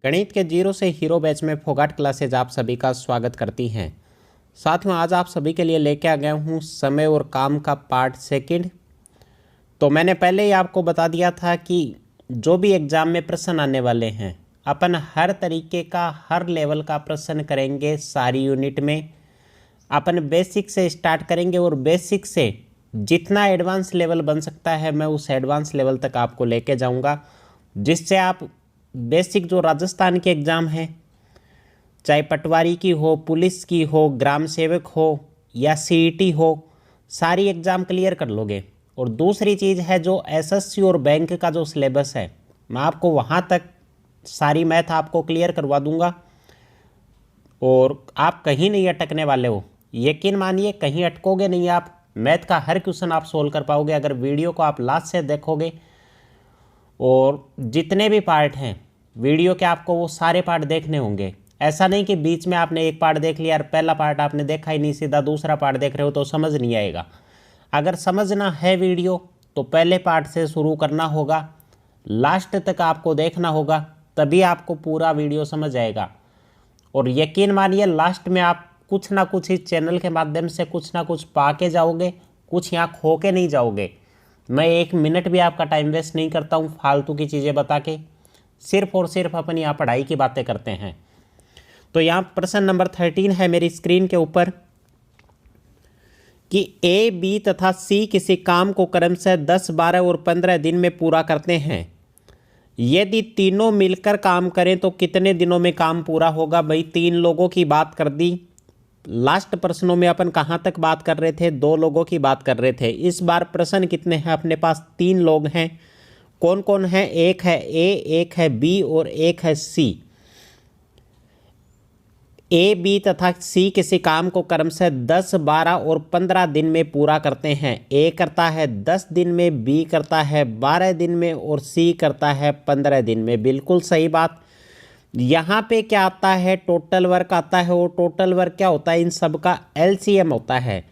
गणित के जीरो से हीरो बैच में फोगाट क्लासेज आप सभी का स्वागत करती हैं। साथियों, आज आप सभी के लिए लेके आ गया हूँ समय और काम का पार्ट सेकंड। तो मैंने पहले ही आपको बता दिया था कि जो भी एग्ज़ाम में प्रश्न आने वाले हैं अपन हर तरीके का हर लेवल का प्रश्न करेंगे। सारी यूनिट में अपन बेसिक से स्टार्ट करेंगे और बेसिक से जितना एडवांस लेवल बन सकता है मैं उस एडवांस लेवल तक आपको लेके जाऊंगा, जिससे आप बेसिक जो राजस्थान के एग्ज़ाम हैं, चाहे पटवारी की हो, पुलिस की हो, ग्राम सेवक हो या सीईटी हो, सारी एग्ज़ाम क्लियर कर लोगे। और दूसरी चीज़ है जो एसएससी और बैंक का जो सिलेबस है, मैं आपको वहाँ तक सारी मैथ आपको क्लियर करवा दूंगा और आप कहीं नहीं अटकने वाले हो। यकीन मानिए, कहीं अटकोगे नहीं आप। मैथ का हर क्वेश्चन आप सोल्व कर पाओगे अगर वीडियो को आप लास्ट से देखोगे। और जितने भी पार्ट हैं वीडियो के आपको वो सारे पार्ट देखने होंगे। ऐसा नहीं कि बीच में आपने एक पार्ट देख लिया और पहला पार्ट आपने देखा ही नहीं, सीधा दूसरा पार्ट देख रहे हो तो समझ नहीं आएगा। अगर समझना है वीडियो तो पहले पार्ट से शुरू करना होगा, लास्ट तक आपको देखना होगा, तभी आपको पूरा वीडियो समझ आएगा। और यकीन मानिए लास्ट में आप कुछ ना कुछ इस चैनल के माध्यम से कुछ ना कुछ पा के जाओगे, कुछ यहाँ खो के नहीं जाओगे। मैं एक मिनट भी आपका टाइम वेस्ट नहीं करता हूँ फालतू की चीज़ें बता के, सिर्फ और सिर्फ अपन यहाँ पढ़ाई की बातें करते हैं। तो यहाँ प्रश्न नंबर 13 है मेरी स्क्रीन के ऊपर कि ए, बी तथा सी किसी काम को क्रमशः 10, 12 और 15 दिन में पूरा करते हैं। यदि तीनों मिलकर काम करें तो कितने दिनों में काम पूरा होगा। भाई, तीन लोगों की बात कर दी। लास्ट प्रश्नों में अपन कहाँ तक बात कर रहे थे? दो लोगों की बात कर रहे थे। इस बार प्रश्न कितने हैं अपने पास? तीन लोग हैं। कौन कौन है? एक है ए, एक है बी और एक है सी। ए, बी तथा सी किसी काम को क्रमशः 10, 12 और 15 दिन में पूरा करते हैं। ए करता है 10 दिन में, बी करता है 12 दिन में और सी करता है 15 दिन में। बिल्कुल सही बात। यहाँ पे क्या आता है? टोटल वर्क आता है। और टोटल वर्क क्या होता है? इन सब का एलसीएम होता है।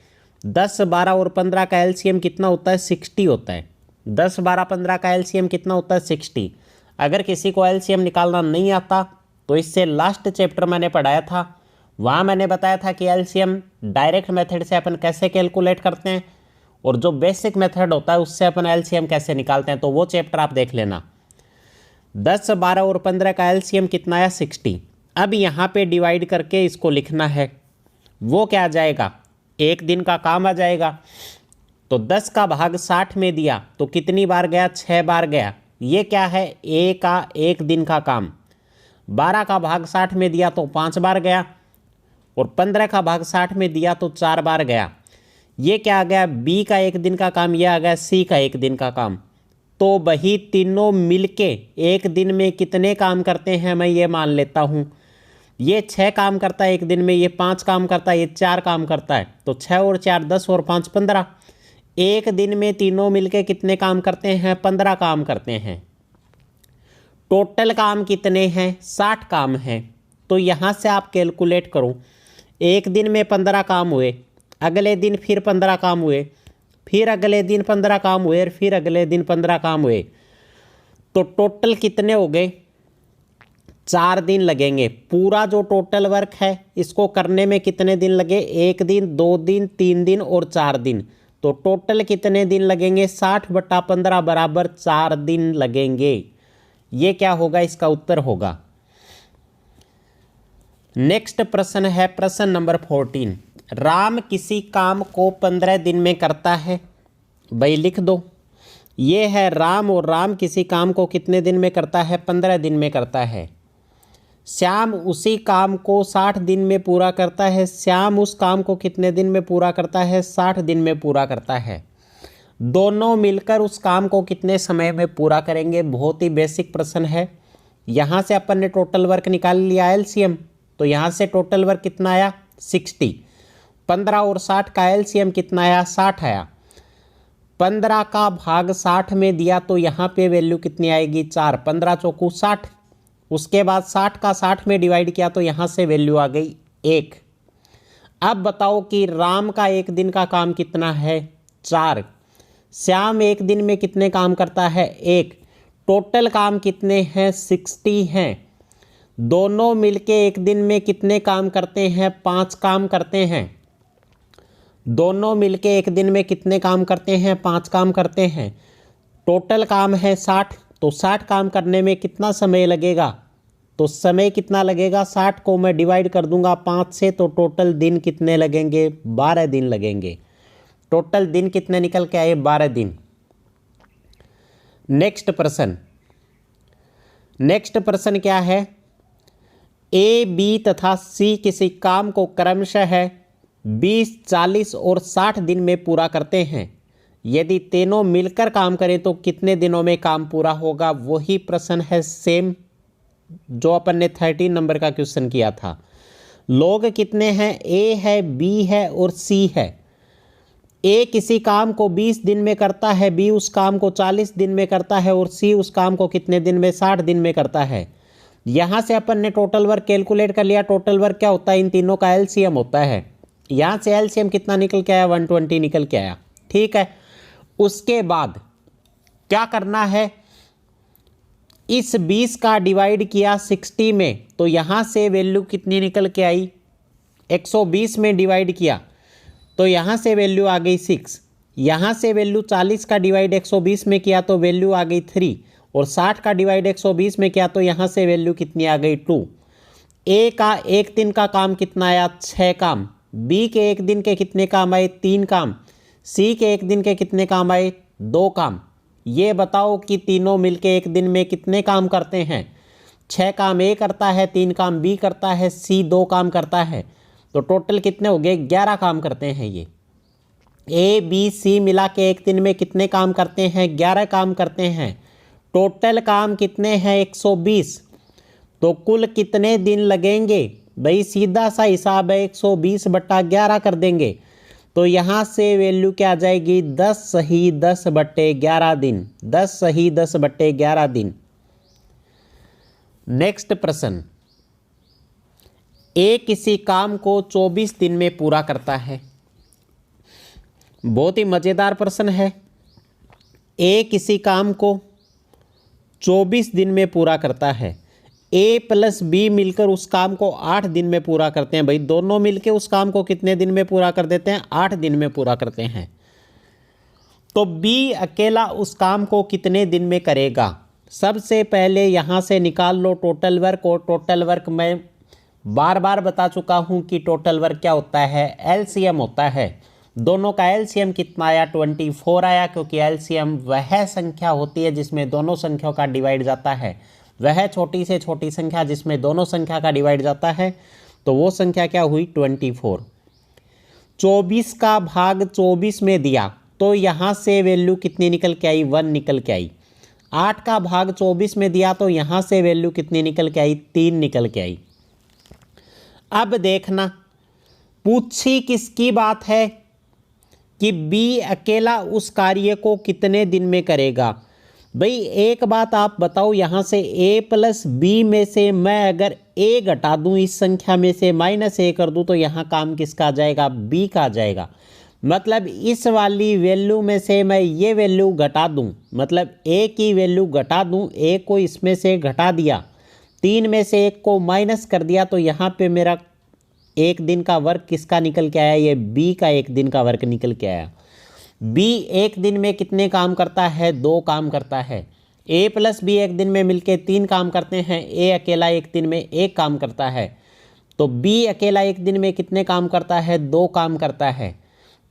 10, 12 और 15 का एलसीएम कितना होता है? 60 होता है। 10, 12, 15 का एलसीएम कितना होता है? 60। अगर किसी को एलसीएम निकालना नहीं आता तो इससे लास्ट चैप्टर मैंने पढ़ाया था, वहाँ मैंने बताया था कि एलसीएम डायरेक्ट मेथड से अपन कैसे कैलकुलेट करते हैं और जो बेसिक मेथड होता है उससे अपन एलसीएम कैसे निकालते हैं। तो वो चैप्टर आप देख लेना। 10, 12 और 15 का एलसीएम कितना आया? 60। अब यहाँ पे डिवाइड करके इसको लिखना है। वो क्या आ जाएगा? एक दिन का काम आ जाएगा। तो 10 का भाग 60 में दिया तो कितनी बार गया? 6 बार गया। ये क्या है? ए का एक दिन का काम। 12 का भाग 60 में दिया तो 5 बार गया और 15 का भाग 60 में दिया तो 4 बार गया। ये क्या आ गया? बी का एक दिन का काम। ये आ गया सी का एक दिन का काम। तो वही तीनों मिलके एक दिन में कितने काम करते हैं मैं ये मान लेता हूँ। ये 6 काम करता है एक दिन में, ये 5 काम करता है, ये 4 काम करता है। तो 6 और 4 10 और 5 15। एक दिन में तीनों मिलके कितने काम करते हैं? 15 काम करते हैं। टोटल काम कितने हैं? 60 काम हैं। तो यहाँ से आप कैलकुलेट करो। एक दिन में 15 काम हुए, अगले दिन फिर 15 काम हुए, फिर अगले दिन 15 काम हुए और फिर अगले दिन 15 काम हुए। तो टोटल कितने हो गए? 4 दिन लगेंगे। पूरा जो टोटल वर्क है इसको करने में कितने दिन लगे? 1 दिन, 2 दिन, 3 दिन और 4 दिन। तो टोटल कितने दिन लगेंगे? 60/15 बराबर 4 दिन लगेंगे। ये क्या होगा? इसका उत्तर होगा। नेक्स्ट प्रश्न है प्रश्न नंबर 14। राम किसी काम को 15 दिन में करता है। भाई लिख दो। ये है राम और राम किसी काम को कितने दिन में करता है? 15 दिन में करता है। श्याम उसी काम को 60 दिन में पूरा करता है। श्याम उस काम को कितने दिन में पूरा करता है? 60 दिन में पूरा करता है। दोनों मिलकर उस काम को कितने समय में पूरा करेंगे? बहुत ही बेसिक प्रश्न है। यहाँ से अपन ने टोटल वर्क निकाल लिया एलसीएम। तो यहाँ से टोटल वर्क कितना आया? 60। 15 और 60 का एलसीएम कितना आया? 60 आया। 15 का भाग 60 में दिया तो यहाँ पे वैल्यू कितनी आएगी? 4। 15 चौकू 60। उसके बाद 60 का 60 में डिवाइड किया तो यहाँ से वैल्यू आ गई 1। अब बताओ कि राम का एक दिन का काम कितना है? 4। श्याम एक दिन में कितने काम करता है? 1। टोटल काम कितने हैं? 60 हैं। दोनों मिलके एक दिन में कितने काम करते हैं? 5 काम करते हैं। दोनों मिलके एक दिन में कितने काम करते हैं? 5 काम करते हैं। टोटल काम है 60, तो 60 काम करने में कितना समय लगेगा? तो समय कितना लगेगा? 60 को मैं डिवाइड कर दूंगा 5 से, तो टोटल दिन कितने लगेंगे? 12 दिन लगेंगे। टोटल दिन कितने निकल के आए? 12 दिन। नेक्स्ट प्रश्न क्या है? ए, बी तथा सी किसी काम को क्रमशः 20, 40 और 60 दिन में पूरा करते हैं। यदि तीनों मिलकर काम करें तो कितने दिनों में काम पूरा होगा? वही प्रश्न है सेम जो अपन ने 13 नंबर का क्वेश्चन किया था। लोग कितने हैं? ए है, बी है और सी है। ए किसी काम को 20 दिन में करता है, बी उस काम को 40 दिन में करता है और सी उस काम को कितने दिन में? 60 दिन में करता है। यहाँ से अपन ने टोटल वर्क कैलकुलेट कर लिया। टोटल वर्क क्या होता है? इन तीनों का एलसीएम होता है। यहाँ से एलसीएम कितना निकल के आया? 120 निकल के आया। ठीक है, उसके बाद क्या करना है? इस 20 का डिवाइड किया 60 में, तो यहाँ से वैल्यू कितनी निकल के आई? 120 में डिवाइड किया तो यहाँ से वैल्यू आ गई 6। यहाँ से वैल्यू 40 का डिवाइड 120 में किया तो वैल्यू आ गई 3, और 60 का डिवाइड 120 में किया तो यहाँ से वैल्यू कितनी आ गई? 2। ए का एक दिन का काम कितना आया? 6 काम। बी के एक दिन के कितने काम आए? 3 काम। सी के एक दिन के कितने काम आए? 2 काम। ये बताओ कि तीनों मिलके एक दिन में कितने काम करते हैं? 6 काम ए करता है, 3 काम बी करता है, सी 2 काम करता है। तो टोटल कितने हो गए? 11 काम करते हैं ये। ए, बी, सी मिला के एक दिन में कितने काम करते हैं? 11 काम करते हैं। टोटल काम कितने हैं? 120। तो कुल कितने दिन लगेंगे? भाई सीधा सा हिसाब है, 120/11 कर देंगे तो यहाँ से वैल्यू क्या आ जाएगी? 10 सही 10/11 दिन। 10 सही 10/11 दिन। नेक्स्ट प्रश्न, ए किसी काम को 24 दिन में पूरा करता है। बहुत ही मज़ेदार प्रश्न है। ए किसी काम को 24 दिन में पूरा करता है। ए प्लस बी मिलकर उस काम को 8 दिन में पूरा करते हैं। भाई दोनों मिलकर उस काम को कितने दिन में पूरा कर देते हैं? 8 दिन में पूरा करते हैं। तो बी अकेला उस काम को कितने दिन में करेगा? सबसे पहले यहाँ से निकाल लो टोटल वर्क, और टोटल वर्क मैं बार बार बता चुका हूँ कि टोटल वर्क क्या होता है? एलसीएम होता है। दोनों का एलसीएम कितना आया? 24 आया, क्योंकि एलसीएम वह संख्या होती है जिसमें दोनों संख्याओं का डिवाइड जाता है। वह छोटी से छोटी संख्या जिसमें दोनों संख्या का डिवाइड जाता है, तो वो संख्या क्या हुई? 24। 24 का भाग 24 में दिया तो यहाँ से वैल्यू कितनी निकल के आई? 1 निकल के आई। 8 का भाग 24 में दिया तो यहाँ से वैल्यू कितनी निकल के आई? 3 निकल के आई। अब देखना, पूछी किसकी बात है? कि बी अकेला उस कार्य को कितने दिन में करेगा। भाई एक बात आप बताओ, यहाँ से ए प्लस बी में से मैं अगर ए घटा दूँ, इस संख्या में से -a कर दूँ, तो यहाँ काम किसका आ जाएगा? बी का आ जाएगा। मतलब इस वाली वैल्यू में से मैं ये वैल्यू घटा दूँ, मतलब ए की वैल्यू घटा दूँ, ए को इसमें से घटा दिया, 3 में से 1 को माइनस कर दिया, तो यहाँ पे मेरा एक दिन का वर्क किसका निकल के आया? ये बी का एक दिन का वर्क निकल के आया। बी एक दिन में कितने काम करता है? 2 काम करता है। ए प्लस बी एक दिन में मिलके 3 काम करते हैं। ए अकेला एक दिन में 1 काम करता है। तो बी अकेला एक दिन में कितने काम करता है? 2 काम करता है।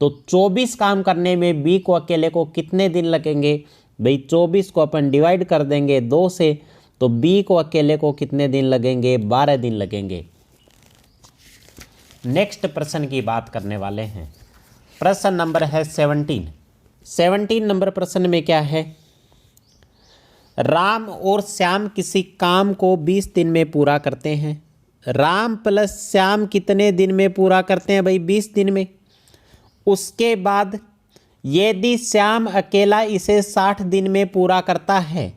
तो 24 काम करने में बी को अकेले को कितने दिन लगेंगे? भाई 24 को अपन डिवाइड कर देंगे 2 से, तो बी को अकेले को कितने दिन लगेंगे? 12 दिन लगेंगे। नेक्स्ट प्रश्न की बात करने वाले हैं। प्रश्न नंबर है 17 नंबर प्रश्न में क्या है? राम और श्याम किसी काम को 20 दिन में पूरा करते हैं। राम प्लस श्याम कितने दिन में पूरा करते हैं? भाई 20 दिन में। उसके बाद यदि श्याम अकेला इसे 60 दिन में पूरा करता है,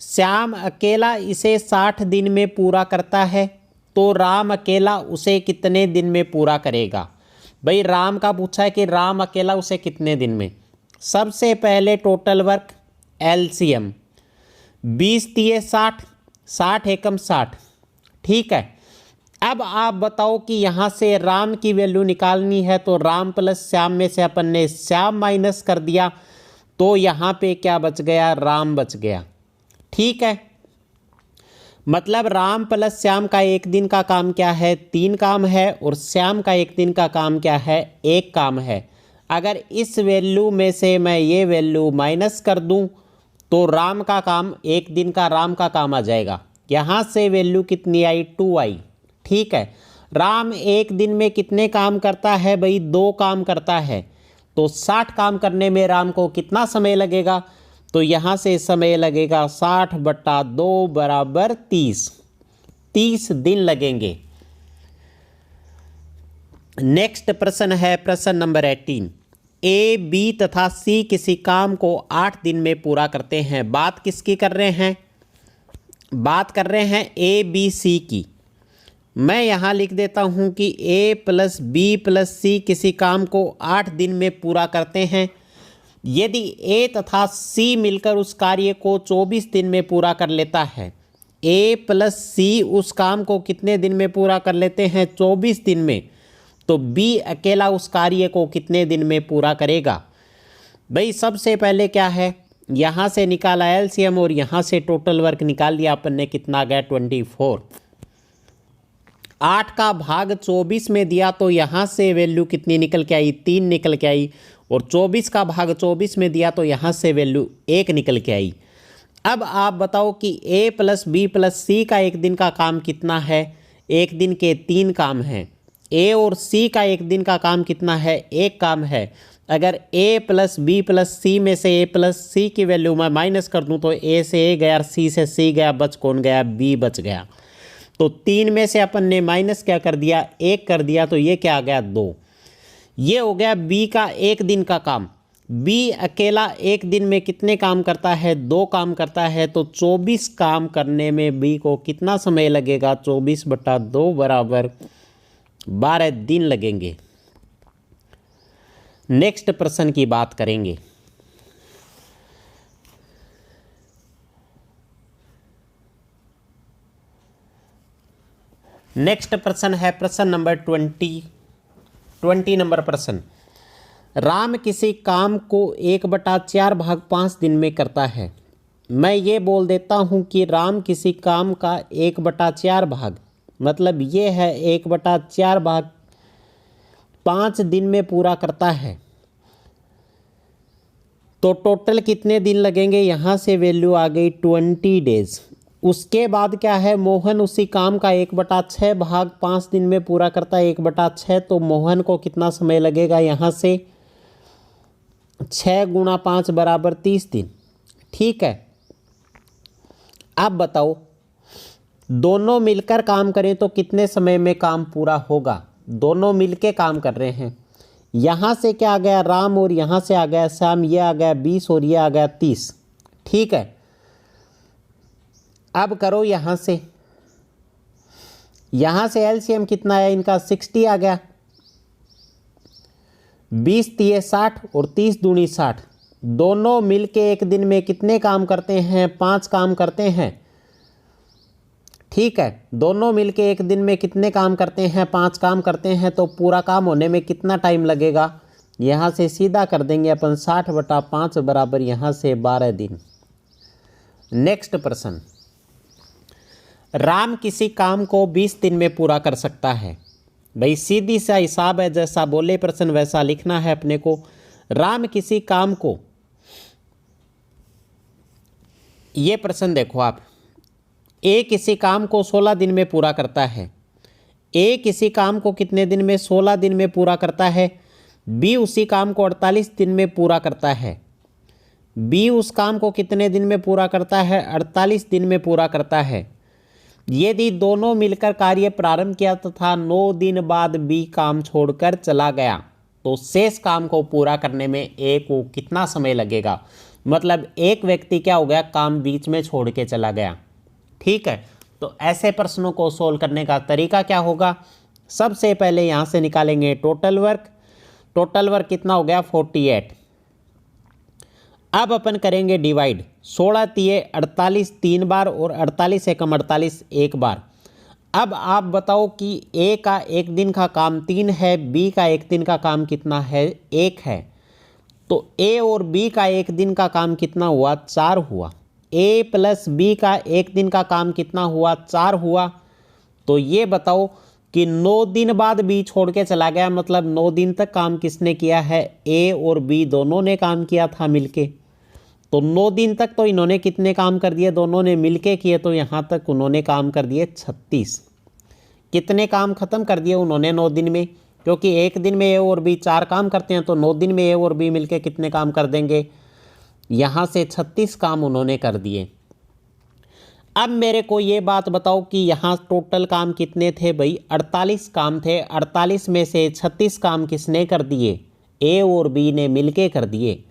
श्याम अकेला इसे 60 दिन में पूरा करता है, तो राम अकेला उसे कितने दिन में पूरा करेगा? भाई राम का पूछा है कि राम अकेला उसे कितने दिन में। सबसे पहले टोटल वर्क एलसीएम 20 दिए 60, 60 एकम 60, ठीक है। अब आप बताओ कि यहाँ से राम की वैल्यू निकालनी है, तो राम प्लस श्याम में से अपन ने श्याम माइनस कर दिया, तो यहाँ पे क्या बच गया, राम बच गया। ठीक है, मतलब राम प्लस श्याम का एक दिन का काम क्या है, 3 काम है, और श्याम का एक दिन का काम क्या है, 1 काम है। अगर इस वैल्यू में से मैं ये वैल्यू माइनस कर दूं तो राम का काम, एक दिन का राम का काम आ जाएगा। यहाँ से वैल्यू कितनी आई, 2 आई। ठीक है, राम एक दिन में कितने काम करता है भाई, 2 काम करता है, तो 60 काम करने में राम को कितना समय लगेगा, तो यहाँ से समय लगेगा 60/2 बराबर 30 दिन लगेंगे। नेक्स्ट प्रश्न है प्रश्न नंबर 18। ए, बी तथा सी किसी काम को 8 दिन में पूरा करते हैं। बात किसकी कर रहे हैं, बात कर रहे हैं ए बी सी की। मैं यहाँ लिख देता हूँ कि ए प्लस बी प्लस सी किसी काम को 8 दिन में पूरा करते हैं। यदि ए तथा सी मिलकर उस कार्य को 24 दिन में पूरा कर लेता है, ए प्लस सी उस काम को कितने दिन में पूरा कर लेते हैं, 24 दिन में, तो बी अकेला उस कार्य को कितने दिन में पूरा करेगा। भाई सबसे पहले क्या है, यहाँ से निकाला एलसीएम और यहाँ से टोटल वर्क निकाल दिया अपन ने, कितना गया 24। 8 का भाग 24 में दिया तो यहाँ से वैल्यू कितनी निकल के आई, 3 निकल के आई, और 24 का भाग 24 में दिया तो यहाँ से वैल्यू 1 निकल के आई। अब आप बताओ कि ए प्लस बी प्लस सी का एक दिन का काम कितना है, एक दिन के 3 काम हैं। ए और सी का एक दिन का काम कितना है, 1 काम है। अगर ए प्लस बी प्लस सी में से ए प्लस सी की वैल्यू मैं माइनस कर दूं तो ए से ए गया, सी से सी गया, बच कौन गया, बी बच गया। तो 3 में से अपन ने माइनस क्या कर दिया, 1 कर दिया, तो ये क्या आ गया, 2। ये हो गया बी का एक दिन का काम। बी अकेला एक दिन में कितने काम करता है, 2 काम करता है, तो 24 काम करने में बी को कितना समय लगेगा, 24/2 बराबर 12 दिन लगेंगे। नेक्स्ट प्रश्न की बात करेंगे। नेक्स्ट प्रश्न है प्रश्न नंबर 20 नंबर प्रश्न। राम किसी काम को 1/4 भाग 5 दिन में करता है। मैं ये बोल देता हूँ कि राम किसी काम का 1/4 भाग, मतलब ये है 1/4 भाग 5 दिन में पूरा करता है, तो टोटल कितने दिन लगेंगे, यहाँ से वैल्यू आ गई 20 डेज। उसके बाद क्या है, मोहन उसी काम का 1/6 भाग 5 दिन में पूरा करता है, 1/6, तो मोहन को कितना समय लगेगा, यहाँ से 6 × 5 बराबर 30 दिन। ठीक है, अब बताओ दोनों मिलकर काम करें तो कितने समय में काम पूरा होगा। दोनों मिलके काम कर रहे हैं, यहाँ से क्या आ गया राम और यहाँ से आ गया श्याम, ये आ गया 20 और ये आ गया 30। ठीक है, अब करो यहाँ से एलसीएम कितना है इनका, 60 आ गया। 20 × 60 और 30 दूनी 60। दोनों मिलके एक दिन में कितने काम करते हैं, 5 काम करते हैं। ठीक है, दोनों मिलके एक दिन में कितने काम करते हैं, 5 काम करते हैं, तो पूरा काम होने में कितना टाइम लगेगा, यहाँ से सीधा कर देंगे अपन 60/5 बराबर यहाँ से 12 दिन। नेक्स्ट प्रश्न। राम किसी काम को 20 दिन में पूरा कर सकता है। भाई सीधी सा हिसाब है, जैसा बोले प्रश्न वैसा लिखना है अपने को। राम किसी काम को, ये प्रश्न देखो आप, ए किसी काम को 16 दिन में पूरा करता है। ए किसी काम को कितने दिन में, 16 दिन में पूरा करता है। बी उसी काम को 48 दिन में पूरा करता है। बी उस काम को कितने दिन में पूरा करता है, 48 दिन में पूरा करता है। यदि दोनों मिलकर कार्य प्रारंभ किया तथा 9 दिन बाद बी काम छोड़कर चला गया, तो शेष काम को पूरा करने में ए को कितना समय लगेगा। मतलब एक व्यक्ति क्या हो गया, काम बीच में छोड़ के चला गया। ठीक है, तो ऐसे प्रश्नों को सोल्व करने का तरीका क्या होगा, सबसे पहले यहाँ से निकालेंगे टोटल वर्क। टोटल वर्क कितना हो गया, 48। अब अपन करेंगे डिवाइड, 16 × 48 3 बार और 48 × 48 1 बार। अब आप बताओ कि ए का एक दिन का काम 3 है, बी का एक दिन का काम कितना है, 1 है। तो ए और बी का एक दिन का काम कितना हुआ, 4 हुआ। ए प्लस बी का एक दिन का काम कितना हुआ, 4 हुआ। तो ये बताओ कि 9 दिन बाद बी छोड़ के चला गया, मतलब 9 दिन तक काम किसने किया है, ए और बी दोनों ने काम किया था मिलके। तो 9 दिन तक तो इन्होंने कितने काम कर दिए, दोनों ने मिलके किए, तो यहाँ तक उन्होंने काम कर दिए 36। कितने काम खत्म कर दिए उन्होंने 9 दिन में, क्योंकि एक दिन में ए और बी 4 काम करते हैं, तो 9 दिन में ए और बी मिलके कितने काम कर देंगे, यहाँ से 36 काम उन्होंने कर दिए। अब मेरे को ये बात बताओ कि यहाँ टोटल काम कितने थे भाई, 48 काम थे। 48 में से 36 काम किसने कर दिए, ए और बी ने मिलके कर दिए।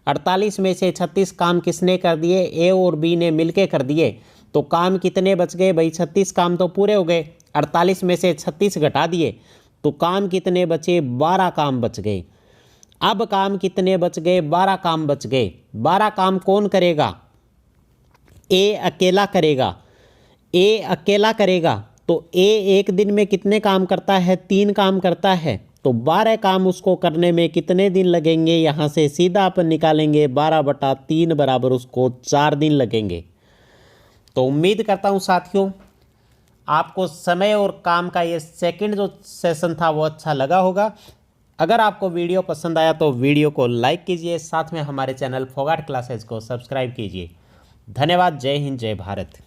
48 में से 36 काम किसने कर दिए, ए और बी ने मिलके कर दिए। तो काम कितने बच गए भाई, 36 काम तो पूरे हो गए, 48 में से 36 घटा दिए, तो काम कितने बचे, 12 काम बच गए। अब काम कितने बच गए, 12 काम बच गए। 12 काम कौन करेगा, ए अकेला करेगा। ए अकेला करेगा तो ए एक दिन में कितने काम करता है, 3 काम करता है। तो 12 काम उसको करने में कितने दिन लगेंगे, यहाँ से सीधा अपन निकालेंगे 12/3 बराबर उसको 4 दिन लगेंगे। तो उम्मीद करता हूँ साथियों आपको समय और काम का ये सेकंड जो सेशन था वो अच्छा लगा होगा। अगर आपको वीडियो पसंद आया तो वीडियो को लाइक कीजिए, साथ में हमारे चैनल फोगाट क्लासेस को सब्सक्राइब कीजिए। धन्यवाद। जय हिंद, जय भारत।